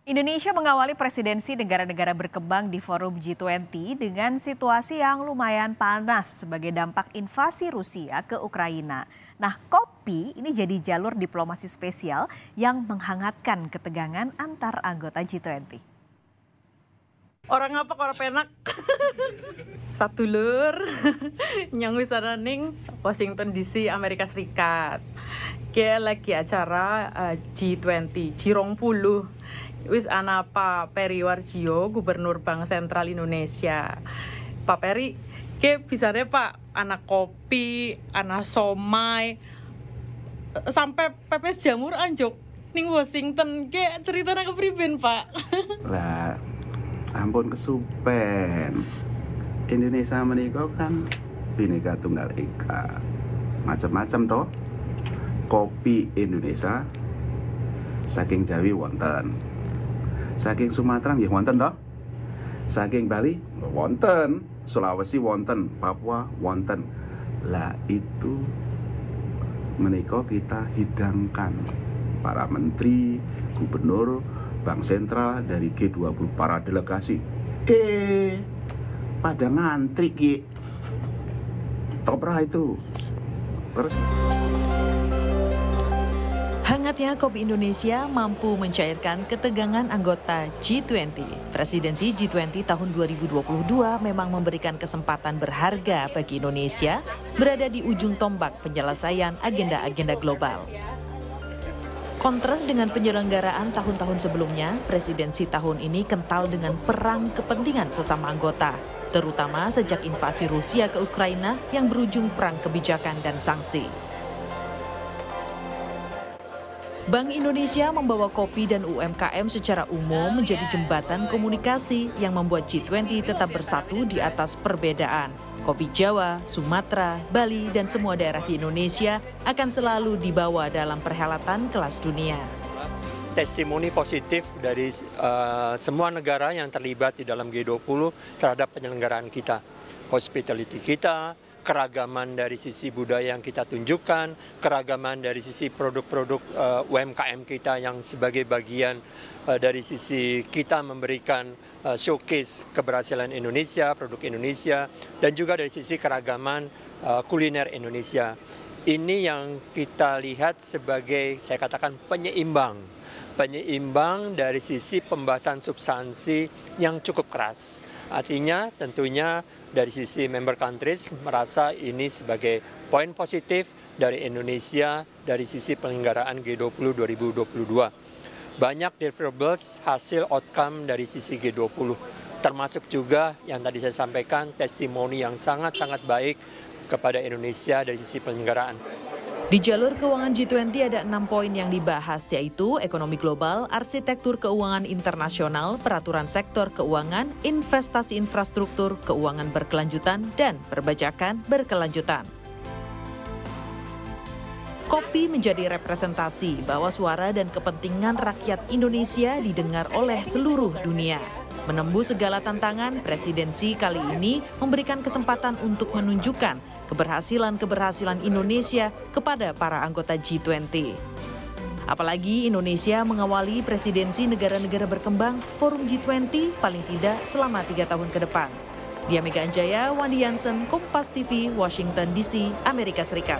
Indonesia mengawali presidensi negara-negara berkembang di forum G20 dengan situasi yang lumayan panas sebagai dampak invasi Rusia ke Ukraina. Nah, kopi ini jadi jalur diplomasi spesial yang menghangatkan ketegangan antar anggota G20. Orang apa orang penak satu lur nyang wisana ning Washington DC Amerika Serikat. Kayak lagi acara G20 G20 wis ana Pak Peri Warjio, Gubernur Bank Sentral Indonesia. Pak Peri, ke bisanya Pak anak kopi, anak somai, sampai pepes jamur anjok ning Washington. Ke ceritanya kepriben Pak? Lah, ampun kesupen. Indonesia menika kan Bhinneka Tunggal Ika. Macam-macam toh. Kopi Indonesia saking Jawi wonten. Saking Sumatera nggih wonten toh. Saking Bali wonten, Sulawesi wonten, Papua wonten. Lah itu menika kita hidangkan para menteri, gubernur, Bank Sentral dari G20 para delegasi. Pada ngantri ki. Topra itu. Terus hangatnya kopi Indonesia mampu mencairkan ketegangan anggota G20. Presidensi G20 tahun 2022 memang memberikan kesempatan berharga bagi Indonesia berada di ujung tombak penyelesaian agenda-agenda global. Kontras dengan penyelenggaraan tahun-tahun sebelumnya, presidensi tahun ini kental dengan perang kepentingan sesama anggota, terutama sejak invasi Rusia ke Ukraina yang berujung perang kebijakan dan sanksi. Bank Indonesia membawa kopi dan UMKM secara umum menjadi jembatan komunikasi yang membuat G20 tetap bersatu di atas perbedaan. Kopi Jawa, Sumatera, Bali, dan semua daerah di Indonesia akan selalu dibawa dalam perhelatan kelas dunia. Testimoni positif dari semua negara yang terlibat di dalam G20 terhadap penyelenggaraan kita. Hospitality kita, keragaman dari sisi budaya yang kita tunjukkan, keragaman dari sisi produk-produk UMKM kita yang sebagai bagian dari sisi kita memberikan showcase keberhasilan Indonesia, produk Indonesia, dan juga dari sisi keragaman kuliner Indonesia. Ini yang kita lihat sebagai, saya katakan, penyeimbang dari sisi pembahasan substansi yang cukup keras. Artinya tentunya dari sisi member countries merasa ini sebagai poin positif dari Indonesia dari sisi penyelenggaraan G20 2022. Banyak deliverables hasil outcome dari sisi G20, termasuk juga yang tadi saya sampaikan testimoni yang sangat-sangat baik kepada Indonesia dari sisi penyelenggaraan. Di jalur keuangan G20 ada 6 poin yang dibahas, yaitu ekonomi global, arsitektur keuangan internasional, peraturan sektor keuangan, investasi infrastruktur, keuangan berkelanjutan, dan perbajakan berkelanjutan. Kopi menjadi representasi bahwa suara dan kepentingan rakyat Indonesia didengar oleh seluruh dunia. Menembus segala tantangan, presidensi kali ini memberikan kesempatan untuk menunjukkan keberhasilan-keberhasilan Indonesia kepada para anggota G20. Apalagi Indonesia mengawali presidensi negara-negara berkembang forum G20 paling tidak selama 3 tahun ke depan. Dia Mega Anjaya, Wandi Jansen, Kompas TV, Washington DC, Amerika Serikat.